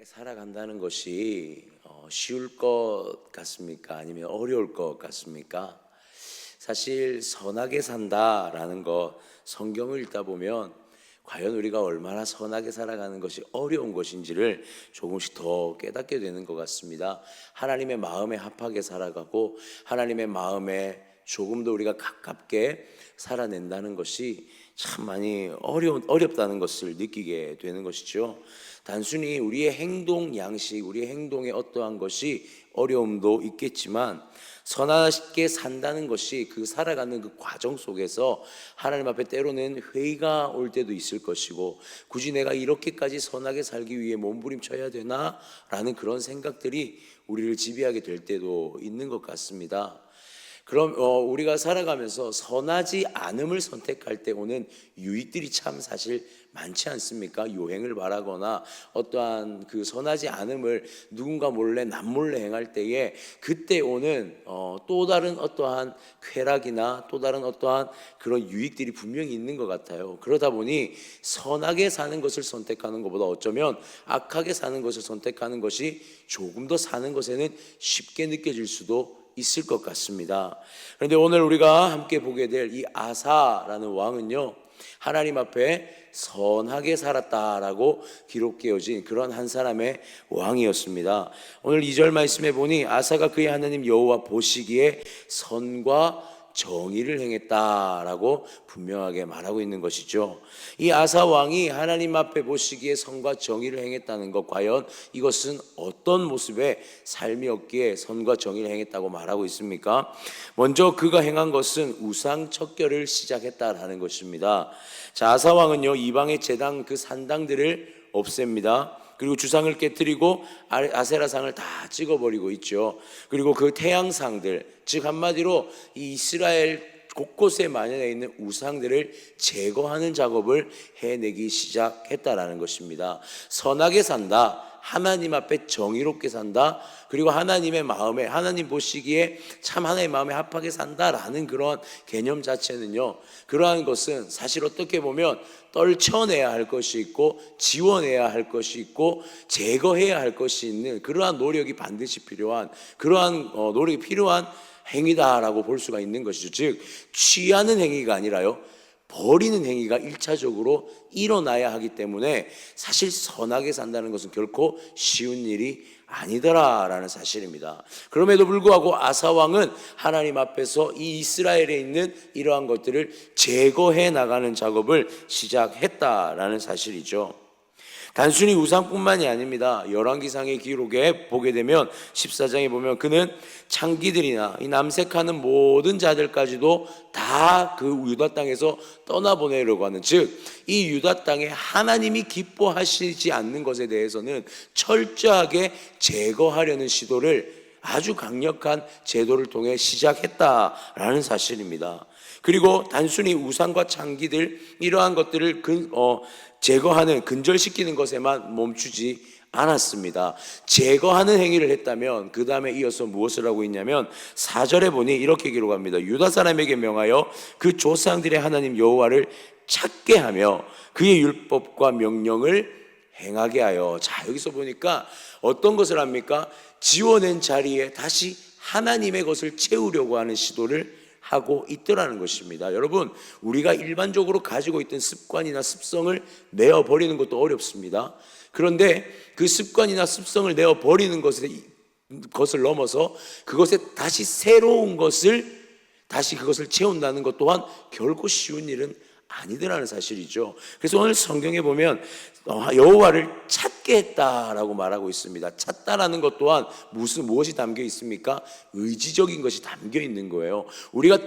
살아간다는 것이 쉬울 것 같습니까? 아니면 어려울 것 같습니까? 사실 선하게 산다라는 것, 성경을 읽다 보면 과연 우리가 얼마나 선하게 살아가는 것이 어려운 것인지를 조금씩 더 깨닫게 되는 것 같습니다. 하나님의 마음에 합하게 살아가고 하나님의 마음에 조금 더 우리가 가깝게 살아낸다는 것이 참 많이 어렵다는 것을 느끼게 되는 것이죠. 단순히 우리의 행동 양식, 우리의 행동에 어떠한 것이 어려움도 있겠지만 선하게 산다는 것이 그 살아가는 그 과정 속에서 하나님 앞에 때로는 회의가 올 때도 있을 것이고, 굳이 내가 이렇게까지 선하게 살기 위해 몸부림쳐야 되나? 라는 그런 생각들이 우리를 지배하게 될 때도 있는 것 같습니다. 그럼 우리가 살아가면서 선하지 않음을 선택할 때 오는 유익들이 참 사실 많지 않습니까? 요행을 바라거나 어떠한 그 선하지 않음을 누군가 몰래 남몰래 행할 때에 그때 오는 또 다른 어떠한 쾌락이나 또 다른 어떠한 그런 유익들이 분명히 있는 것 같아요. 그러다 보니 선하게 사는 것을 선택하는 것보다 어쩌면 악하게 사는 것을 선택하는 것이 조금 더 사는 것에는 쉽게 느껴질 수도 있을 것 같습니다. 그런데 오늘 우리가 함께 보게 될 이 아사라는 왕은요, 하나님 앞에 선하게 살았다라고 기록되어진 그런 한 사람의 왕이었습니다. 오늘 2절 말씀에 보니 아사가 그의 하나님 여호와 보시기에 선과 정의를 행했다라고 분명하게 말하고 있는 것이죠. 이 아사 왕이 하나님 앞에 보시기에 선과 정의를 행했다는 것, 과연 이것은 어떤 모습의 삶이었기에 선과 정의를 행했다고 말하고 있습니까? 먼저 그가 행한 것은 우상 척결을 시작했다라는 것입니다. 자, 아사 왕은요, 이방의 제당 그 산당들을 없앱니다. 그리고 주상을 깨뜨리고 아세라상을 다 찍어버리고 있죠. 그리고 그 태양상들, 즉 한마디로 이 이스라엘 곳곳에 만연해 있는 우상들을 제거하는 작업을 해내기 시작했다라는 것입니다. 선하게 산다, 하나님 앞에 정의롭게 산다, 그리고 하나님의 마음에, 하나님 보시기에 참 하나님의 마음에 합하게 산다라는 그런 개념 자체는요, 그러한 것은 사실 어떻게 보면 떨쳐내야 할 것이 있고 지워내야 할 것이 있고 제거해야 할 것이 있는 그러한 노력이 반드시 필요한, 그러한 노력이 필요한 행위다라고 볼 수가 있는 것이죠. 즉 취하는 행위가 아니라요, 버리는 행위가 1차적으로 일어나야 하기 때문에 사실 선하게 산다는 것은 결코 쉬운 일이 아니더라라는 사실입니다. 그럼에도 불구하고 아사 왕은 하나님 앞에서 이 이스라엘에 있는 이러한 것들을 제거해 나가는 작업을 시작했다라는 사실이죠. 단순히 우상뿐만이 아닙니다. 열왕기상의 기록에 보게 되면 14장에 보면 그는 창기들이나 이 남색하는 모든 자들까지도 다 그 유다 땅에서 떠나보내려고 하는, 즉 이 유다 땅에 하나님이 기뻐하시지 않는 것에 대해서는 철저하게 제거하려는 시도를 아주 강력한 제도를 통해 시작했다라는 사실입니다. 그리고 단순히 우상과 창기들 이러한 것들을 제거하는, 근절시키는 것에만 멈추지 않았습니다. 제거하는 행위를 했다면 그 다음에 이어서 무엇을 하고 있냐면 4절에 보니 이렇게 기록합니다. 유다 사람에게 명하여 그 조상들의 하나님 여호와를 찾게 하며 그의 율법과 명령을 행하게 하여. 자, 여기서 보니까 어떤 것을 합니까? 지워낸 자리에 다시 하나님의 것을 채우려고 하는 시도를 하고 있더라는 것입니다. 여러분, 우리가 일반적으로 가지고 있던 습관이나 습성을 내어버리는 것도 어렵습니다. 그런데 그 습관이나 습성을 내어버리는 것을 넘어서 그것에 다시 새로운 것을, 다시 그것을 채운다는 것 또한 결코 쉬운 일은 아니더라는 사실이죠. 그래서 오늘 성경에 보면 여호와를 찾게 했다라고 말하고 있습니다. 찾다라는 것 또한 무엇이 담겨 있습니까? 의지적인 것이 담겨 있는 거예요. 우리가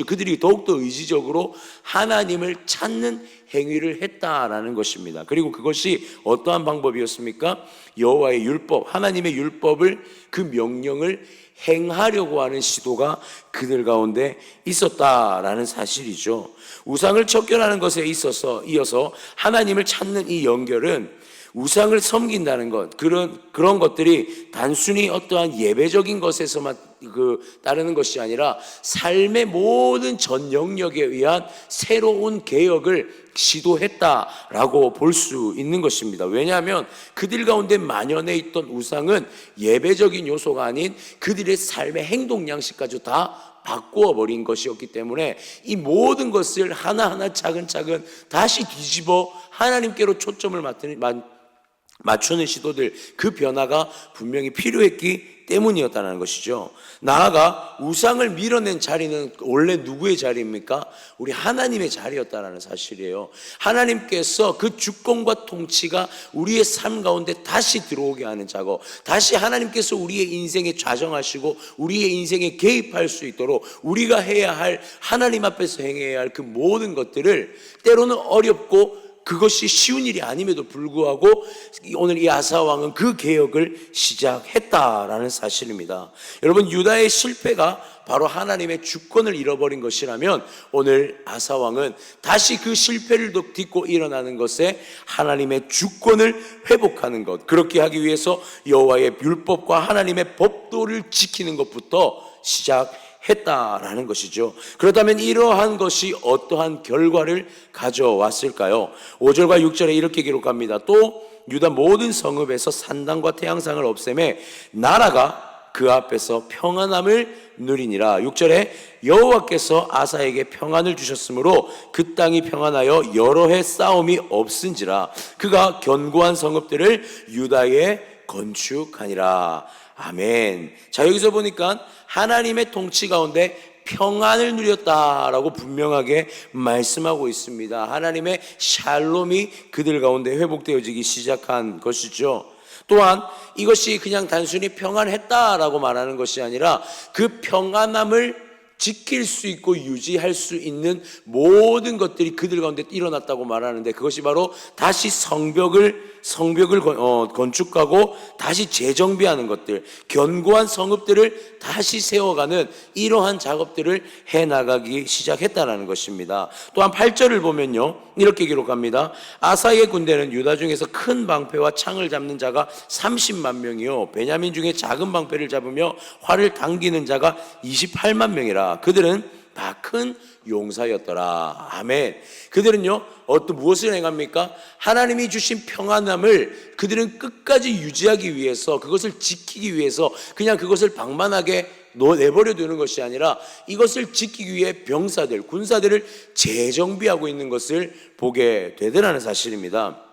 그들이 더욱더 의지적으로 하나님을 찾는 행위를 했다라는 것입니다. 그리고 그것이 어떠한 방법이었습니까? 여호와의 율법, 하나님의 율법을, 그 명령을 행하려고 하는 시도가 그들 가운데 있었다라는 사실이죠. 우상을 척결하는 것에 있어서 이어서 하나님을 찾는 이 연결은 우상을 섬긴다는 것, 그런 것들이 단순히 어떠한 예배적인 것에서만 따르는 것이 아니라 삶의 모든 전 영역에 의한 새로운 개혁을 시도했다라고 볼 수 있는 것입니다. 왜냐하면 그들 가운데 만연해 있던 우상은 예배적인 요소가 아닌 그들의 삶의 행동 양식까지 다 바꾸어 버린 것이었기 때문에 이 모든 것을 하나하나 차근차근 다시 뒤집어 하나님께로 초점을 맞추는 시도들, 그 변화가 분명히 필요했기 때문이었다는 것이죠. 나아가 우상을 밀어낸 자리는 원래 누구의 자리입니까? 우리 하나님의 자리였다는 사실이에요. 하나님께서 그 주권과 통치가 우리의 삶 가운데 다시 들어오게 하는 작업, 다시 하나님께서 우리의 인생에 좌정하시고 우리의 인생에 개입할 수 있도록 우리가 해야 할, 하나님 앞에서 행해야 할 그 모든 것들을, 때로는 어렵고 그것이 쉬운 일이 아님에도 불구하고 오늘 이 아사 왕은 그 개혁을 시작했다라는 사실입니다. 여러분, 유다의 실패가 바로 하나님의 주권을 잃어버린 것이라면 오늘 아사 왕은 다시 그 실패를 딛고 일어나는 것에 하나님의 주권을 회복하는 것, 그렇게 하기 위해서 여호와의 율법과 하나님의 법도를 지키는 것부터 시작했다라는 것이죠. 그렇다면 이러한 것이 어떠한 결과를 가져왔을까요? 5절과 6절에 이렇게 기록합니다. 또 유다 모든 성읍에서 산당과 태양상을 없애매 나라가 그 앞에서 평안함을 누리니라. 6절에 여호와께서 아사에게 평안을 주셨으므로 그 땅이 평안하여 여러 해 싸움이 없은지라. 그가 견고한 성읍들을 유다에 건축하니라. 아멘. 자, 여기서 보니까 하나님의 통치 가운데 평안을 누렸다라고 분명하게 말씀하고 있습니다. 하나님의 샬롬이 그들 가운데 회복되어지기 시작한 것이죠. 또한 이것이 그냥 단순히 평안했다라고 말하는 것이 아니라 그 평안함을 지킬 수 있고 유지할 수 있는 모든 것들이 그들 가운데 일어났다고 말하는데, 그것이 바로 다시 성벽을 건축하고 다시 재정비하는 것들, 견고한 성읍들을 다시 세워가는 이러한 작업들을 해나가기 시작했다는 것입니다. 또한 8절을 보면요, 이렇게 기록합니다. 아사의 군대는 유다 중에서 큰 방패와 창을 잡는 자가 30만 명이요 베냐민 중에 작은 방패를 잡으며 활을 당기는 자가 28만 명이라. 그들은 다 큰 용사였더라. 아멘. 그들은요, 무엇을 행합니까? 하나님이 주신 평안함을 그들은 끝까지 유지하기 위해서, 그것을 지키기 위해서 그냥 그것을 방만하게 내버려 두는 것이 아니라 이것을 지키기 위해 병사들, 군사들을 재정비하고 있는 것을 보게 되더라는 사실입니다.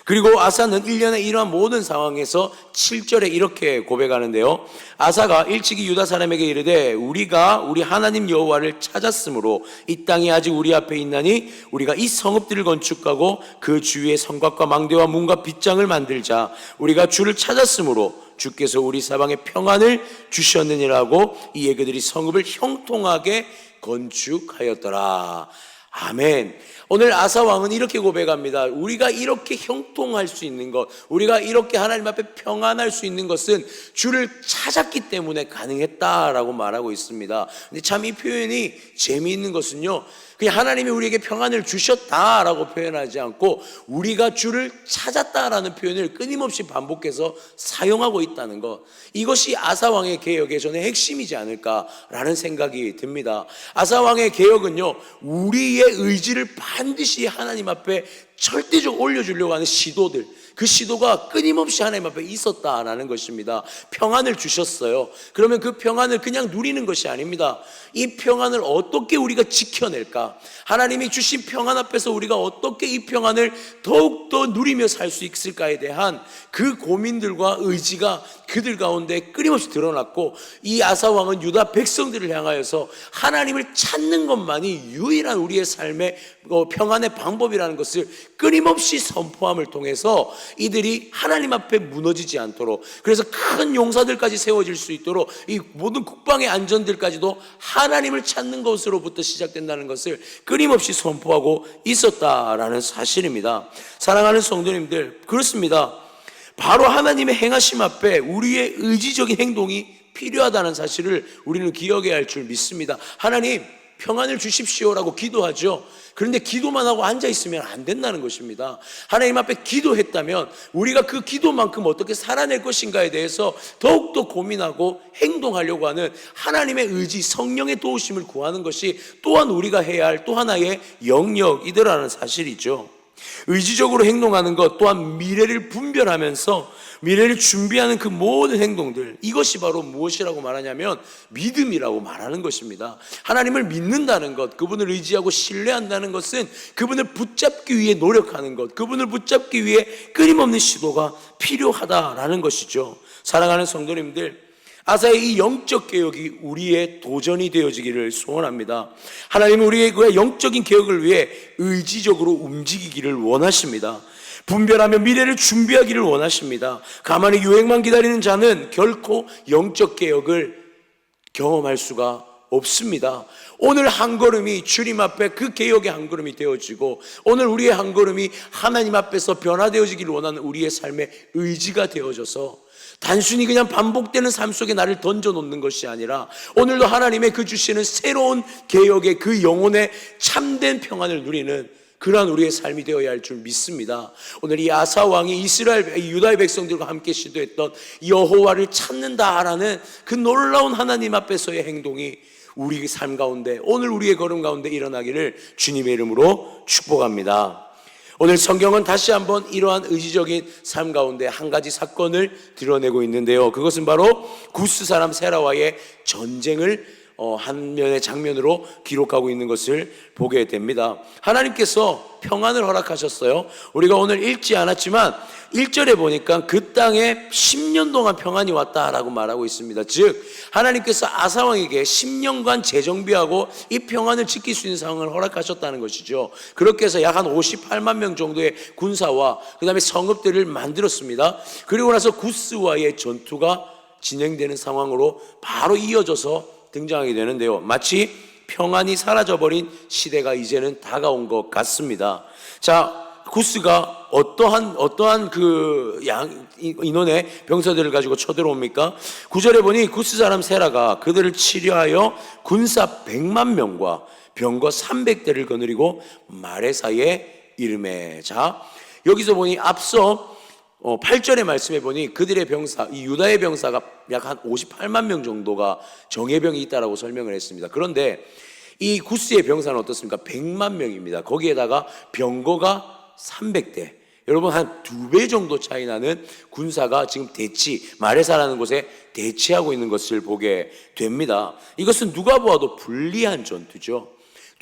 그리고 아사는 1년에 이러한 모든 상황에서 7절에 이렇게 고백하는데요, 아사가 일찍이 유다 사람에게 이르되 우리가 우리 하나님 여호와를 찾았으므로 이 땅이 아직 우리 앞에 있나니 우리가 이 성읍들을 건축하고 그 주위에 성곽과 망대와 문과 빗장을 만들자. 우리가 주를 찾았으므로 주께서 우리 사방에 평안을 주셨느니라고 이에 그들이 성읍을 형통하게 건축하였더라. 아멘. 오늘 아사 왕은 이렇게 고백합니다. 우리가 이렇게 형통할 수 있는 것, 우리가 이렇게 하나님 앞에 평안할 수 있는 것은 주를 찾았기 때문에 가능했다라고 말하고 있습니다. 근데 참 이 표현이 재미있는 것은요, 그냥 하나님이 우리에게 평안을 주셨다라고 표현하지 않고 우리가 주를 찾았다라는 표현을 끊임없이 반복해서 사용하고 있다는 것, 이것이 아사왕의 개혁의 전의 핵심이지 않을까라는 생각이 듭니다. 아사왕의 개혁은요, 우리의 의지를 반드시 하나님 앞에 절대적으로 올려주려고 하는 시도들, 그 시도가 끊임없이 하나님 앞에 있었다라는 것입니다. 평안을 주셨어요. 그러면 그 평안을 그냥 누리는 것이 아닙니다. 이 평안을 어떻게 우리가 지켜낼까? 하나님이 주신 평안 앞에서 우리가 어떻게 이 평안을 더욱더 누리며 살 수 있을까에 대한 그 고민들과 의지가 그들 가운데 끊임없이 드러났고, 이 아사왕은 유다 백성들을 향하여서 하나님을 찾는 것만이 유일한 우리의 삶의 평안의 방법이라는 것을 끊임없이 선포함을 통해서 이들이 하나님 앞에 무너지지 않도록, 그래서 큰 용사들까지 세워질 수 있도록 이 모든 국방의 안전들까지도 하나님을 찾는 것으로부터 시작된다는 것을 끊임없이 선포하고 있었다라는 사실입니다. 사랑하는 성도님들, 그렇습니다. 바로 하나님의 행하심 앞에 우리의 의지적인 행동이 필요하다는 사실을 우리는 기억해야 할 줄 믿습니다. 하나님, 평안을 주십시오라고 기도하죠. 그런데 기도만 하고 앉아있으면 안 된다는 것입니다. 하나님 앞에 기도했다면 우리가 그 기도만큼 어떻게 살아낼 것인가에 대해서 더욱더 고민하고 행동하려고 하는 하나님의 의지, 성령의 도우심을 구하는 것이 또한 우리가 해야 할 또 하나의 영역이더라는 사실이죠. 의지적으로 행동하는 것 또한 미래를 분별하면서 미래를 준비하는 그 모든 행동들, 이것이 바로 무엇이라고 말하냐면 믿음이라고 말하는 것입니다. 하나님을 믿는다는 것, 그분을 의지하고 신뢰한다는 것은 그분을 붙잡기 위해 노력하는 것, 그분을 붙잡기 위해 끊임없는 시도가 필요하다라는 것이죠. 사랑하는 성도님들, 아사의 이 영적 개혁이 우리의 도전이 되어지기를 소원합니다. 하나님은 우리의 그 영적인 개혁을 위해 의지적으로 움직이기를 원하십니다. 분별하며 미래를 준비하기를 원하십니다. 가만히 유행만 기다리는 자는 결코 영적 개혁을 경험할 수가 없습니다. 오늘 한 걸음이 주님 앞에 그 개혁의 한 걸음이 되어지고, 오늘 우리의 한 걸음이 하나님 앞에서 변화되어지기를 원하는 우리의 삶의 의지가 되어져서 단순히 그냥 반복되는 삶 속에 나를 던져놓는 것이 아니라 오늘도 하나님의 그 주시는 새로운 개혁의 그 영혼의 참된 평안을 누리는 그러한 우리의 삶이 되어야 할 줄 믿습니다. 오늘 이 아사 왕이 이스라엘, 유다의 백성들과 함께 시도했던 여호와를 찾는다라는 그 놀라운 하나님 앞에서의 행동이 우리의 삶 가운데, 오늘 우리의 걸음 가운데 일어나기를 주님의 이름으로 축복합니다. 오늘 성경은 다시 한번 이러한 의지적인 삶 가운데 한 가지 사건을 드러내고 있는데요. 그것은 바로 구스 사람 세라와의 전쟁을 한 면의 장면으로 기록하고 있는 것을 보게 됩니다. 하나님께서 평안을 허락하셨어요. 우리가 오늘 읽지 않았지만 1절에 보니까 그 땅에 10년 동안 평안이 왔다라고 말하고 있습니다. 즉 하나님께서 아사왕에게 10년간 재정비하고 이 평안을 지킬 수 있는 상황을 허락하셨다는 것이죠. 그렇게 해서 약 한 58만 명 정도의 군사와 그 다음에 성읍들을 만들었습니다. 그리고 나서 구스와의 전투가 진행되는 상황으로 바로 이어져서 등장하게 되는데요. 마치 평안이 사라져버린 시대가 이제는 다가온 것 같습니다. 자, 구스가 어떠한 그 인원의 병사들을 가지고 쳐들어옵니까? 9절에 보니 구스 사람 세라가 그들을 치려하여 군사 100만 명과 병거 300대를 거느리고 마레사에 이르매. 자, 여기서 보니 앞서 8절의 말씀에 보니 그들의 병사, 이 유다의 병사가 약 한 58만 명 정도가 정예병이 있다라고 설명을 했습니다. 그런데 이 구스의 병사는 어떻습니까? 100만 명입니다. 거기에다가 병거가 300대. 여러분, 한 2배 정도 차이 나는 군사가 지금 마레사라는 곳에 대치하고 있는 것을 보게 됩니다. 이것은 누가 보아도 불리한 전투죠.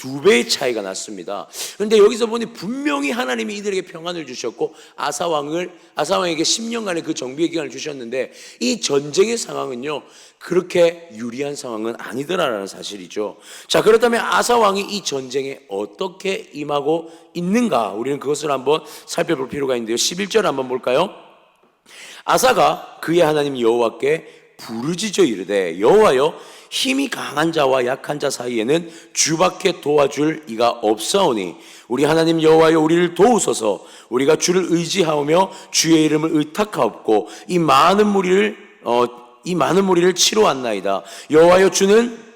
2배의 차이가 났습니다. 그런데 여기서 보니 분명히 하나님이 이들에게 평안을 주셨고 아사왕에게 10년간의 그 정비의 기간을 주셨는데 이 전쟁의 상황은요 그렇게 유리한 상황은 아니더라라는 사실이죠. 자, 그렇다면 아사왕이 이 전쟁에 어떻게 임하고 있는가, 우리는 그것을 한번 살펴볼 필요가 있는데요. 11절 한번 볼까요? 아사가 그의 하나님 여호와께 부르짖어 이르되 여호와여, 힘이 강한 자와 약한 자 사이에는 주밖에 도와줄 이가 없사오니 우리 하나님 여호와여, 우리를 도우소서. 우리가 주를 의지하오며 주의 이름을 의탁하옵고 이 많은 무리를 치러왔나이다. 여호와여, 주는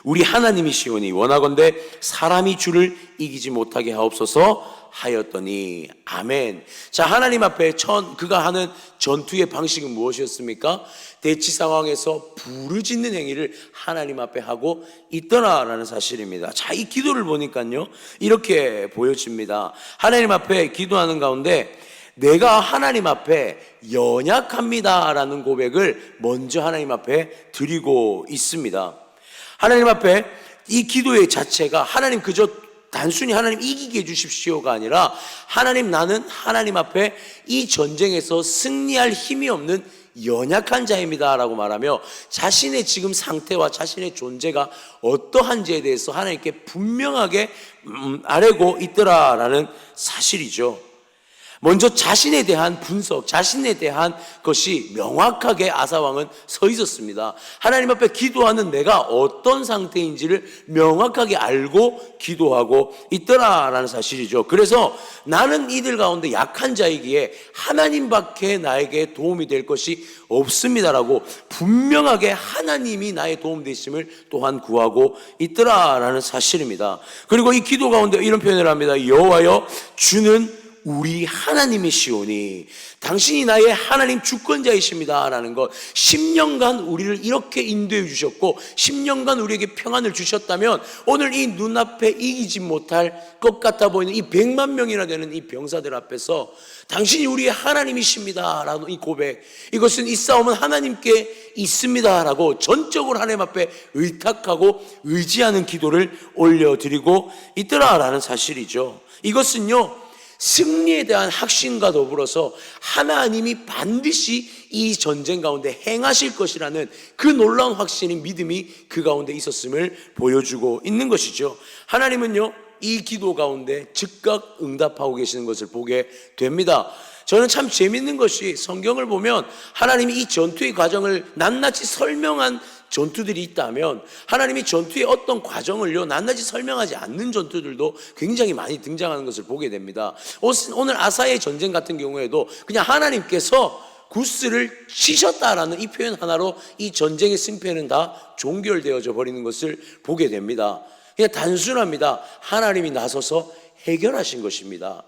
우리 하나님이시오니 원하건대 사람이 주를 이기지 못하게 하옵소서 하였더니 아멘. 자, 하나님 앞에 그가 하는 전투의 방식은 무엇이었습니까? 대치 상황에서 부르짖는 행위를 하나님 앞에 하고 있더라라는 사실입니다. 자, 이 기도를 보니까요 이렇게 보여집니다. 하나님 앞에 기도하는 가운데 내가 하나님 앞에 연약합니다라는 고백을 먼저 하나님 앞에 드리고 있습니다. 하나님 앞에 이 기도의 자체가 하나님 그저 단순히 하나님 이기게 해주십시오가 아니라 하나님, 나는 하나님 앞에 이 전쟁에서 승리할 힘이 없는 연약한 자입니다 라고 말하며 자신의 지금 상태와 자신의 존재가 어떠한지에 대해서 하나님께 분명하게 아뢰고 있더라라는 사실이죠. 먼저 자신에 대한 분석, 자신에 대한 것이 명확하게 아사왕은 서 있었습니다. 하나님 앞에 기도하는 내가 어떤 상태인지를 명확하게 알고 기도하고 있더라라는 사실이죠. 그래서 나는 이들 가운데 약한 자이기에 하나님밖에 나에게 도움이 될 것이 없습니다라고 분명하게 하나님이 나의 도움 되심을 또한 구하고 있더라라는 사실입니다. 그리고 이 기도 가운데 이런 표현을 합니다. 여호와여, 주는 우리 하나님이시오니 당신이 나의 하나님 주권자이십니다 라는 것. 10년간 우리를 이렇게 인도해 주셨고 10년간 우리에게 평안을 주셨다면 오늘 이 눈앞에 이기지 못할 것 같아 보이는 이 100만 명이나 되는 이 병사들 앞에서 당신이 우리의 하나님이십니다 라는 이 고백, 이것은 이 싸움은 하나님께 있습니다 라고 전적으로 하나님 앞에 의탁하고 의지하는 기도를 올려드리고 있더라라는 사실이죠. 이것은요, 승리에 대한 확신과 더불어서 하나님이 반드시 이 전쟁 가운데 행하실 것이라는 그 놀라운 확신인 믿음이 그 가운데 있었음을 보여주고 있는 것이죠. 하나님은요, 이 기도 가운데 즉각 응답하고 계시는 것을 보게 됩니다. 저는 참 재밌는 것이 성경을 보면 하나님이 이 전투의 과정을 낱낱이 설명한 전투들이 있다면 하나님이 전투의 어떤 과정을요 낱낱이 설명하지 않는 전투들도 굉장히 많이 등장하는 것을 보게 됩니다. 오늘 아사의 전쟁 같은 경우에도 그냥 하나님께서 구스를 치셨다라는 이 표현 하나로 이 전쟁의 승패는 다 종결되어져 버리는 것을 보게 됩니다. 그냥 단순합니다. 하나님이 나서서 해결하신 것입니다.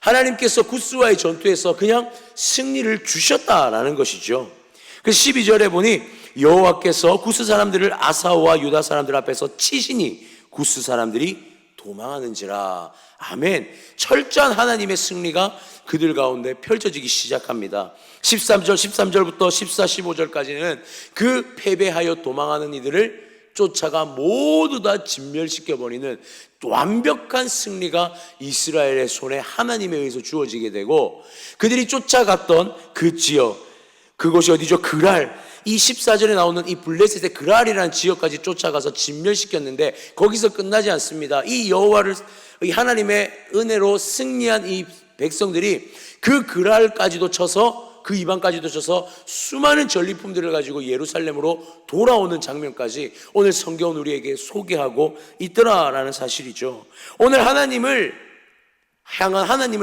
하나님께서 구스와의 전투에서 그냥 승리를 주셨다라는 것이죠. 그 12절에 보니 여호와께서 구스 사람들을 아사와 유다 사람들 앞에서 치시니 구스 사람들이 도망하는지라. 아멘. 철저한 하나님의 승리가 그들 가운데 펼쳐지기 시작합니다. 13절부터 14, 15절까지는 그 패배하여 도망하는 이들을 쫓아가 모두 다 진멸시켜버리는 완벽한 승리가 이스라엘의 손에 하나님에 의해서 주어지게 되고, 그들이 쫓아갔던 그 지역, 그곳이 어디죠? 그랄. 이 14절에 나오는 이 블레셋의 그랄이라는 지역까지 쫓아가서 진멸시켰는데 거기서 끝나지 않습니다. 이 여호와를, 이 하나님의 은혜로 승리한 이 백성들이 그 그랄까지도 쳐서, 그 이방까지도 쳐서 수많은 전리품들을 가지고 예루살렘으로 돌아오는 장면까지 오늘 성경은 우리에게 소개하고 있더라라는 사실이죠. 오늘 하나님을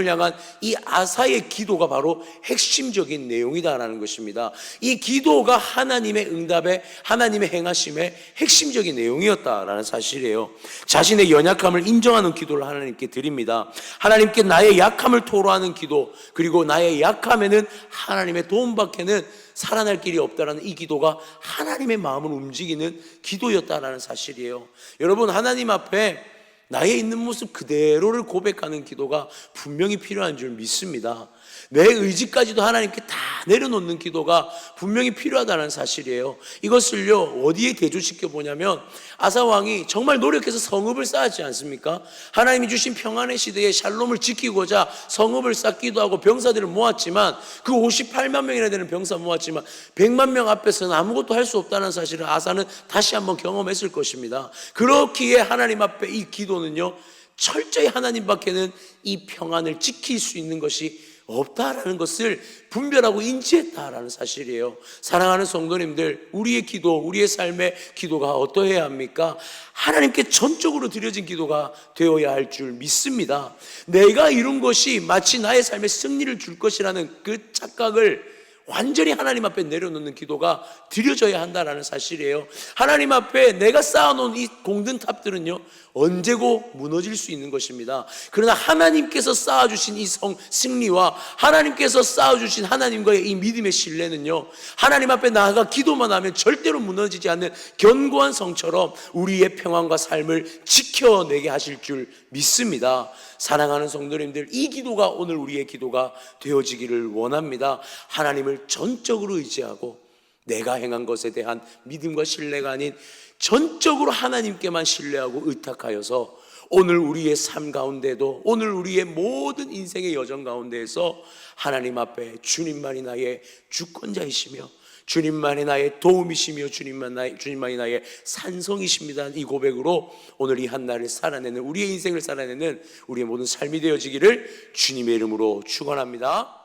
향한 이 아사의 기도가 바로 핵심적인 내용이다라는 것입니다. 이 기도가 하나님의 응답에, 하나님의 행하심의 핵심적인 내용이었다라는 사실이에요. 자신의 연약함을 인정하는 기도를 하나님께 드립니다. 하나님께 나의 약함을 토로하는 기도, 그리고 나의 약함에는 하나님의 도움밖에는 살아날 길이 없다라는 이 기도가 하나님의 마음을 움직이는 기도였다라는 사실이에요. 여러분, 하나님 앞에 나의 있는 모습 그대로를 고백하는 기도가 분명히 필요한 줄 믿습니다. 내 의지까지도 하나님께 다 내려놓는 기도가 분명히 필요하다는 사실이에요. 이것을요 어디에 대조시켜 보냐면 아사 왕이 정말 노력해서 성읍을 쌓았지 않습니까? 하나님이 주신 평안의 시대에 샬롬을 지키고자 성읍을 쌓기도 하고 병사들을 모았지만, 그 58만 명이나 되는 병사 모았지만 100만 명 앞에서는 아무것도 할 수 없다는 사실을 아사는 다시 한번 경험했을 것입니다. 그렇기에 하나님 앞에 이 기도는요 철저히 하나님밖에는 이 평안을 지킬 수 있는 것이 없다라는 것을 분별하고 인지했다라는 사실이에요. 사랑하는 성도님들, 우리의 기도, 우리의 삶의 기도가 어떠해야 합니까? 하나님께 전적으로 드려진 기도가 되어야 할 줄 믿습니다. 내가 이룬 것이 마치 나의 삶에 승리를 줄 것이라는 그 착각을 완전히 하나님 앞에 내려놓는 기도가 드려져야 한다는 사실이에요. 하나님 앞에 내가 쌓아놓은 이 공든 탑들은요 언제고 무너질 수 있는 것입니다. 그러나 하나님께서 쌓아주신 이 승리와 하나님께서 쌓아주신 하나님과의 이 믿음의 신뢰는요 하나님 앞에 나아가 기도만 하면 절대로 무너지지 않는 견고한 성처럼 우리의 평안과 삶을 지켜내게 하실 줄 믿습니다. 사랑하는 성도님들, 이 기도가 오늘 우리의 기도가 되어지기를 원합니다. 하나님을 전적으로 의지하고 내가 행한 것에 대한 믿음과 신뢰가 아닌 전적으로 하나님께만 신뢰하고 의탁하여서 오늘 우리의 삶 가운데도, 오늘 우리의 모든 인생의 여정 가운데에서 하나님 앞에 주님만이 나의 주권자이시며 주님만이 나의 도움이시며 주님만이 나의 산성이십니다. 이 고백으로 오늘 이 한날을 살아내는, 우리의 인생을 살아내는 우리의 모든 삶이 되어지기를 주님의 이름으로 축원합니다.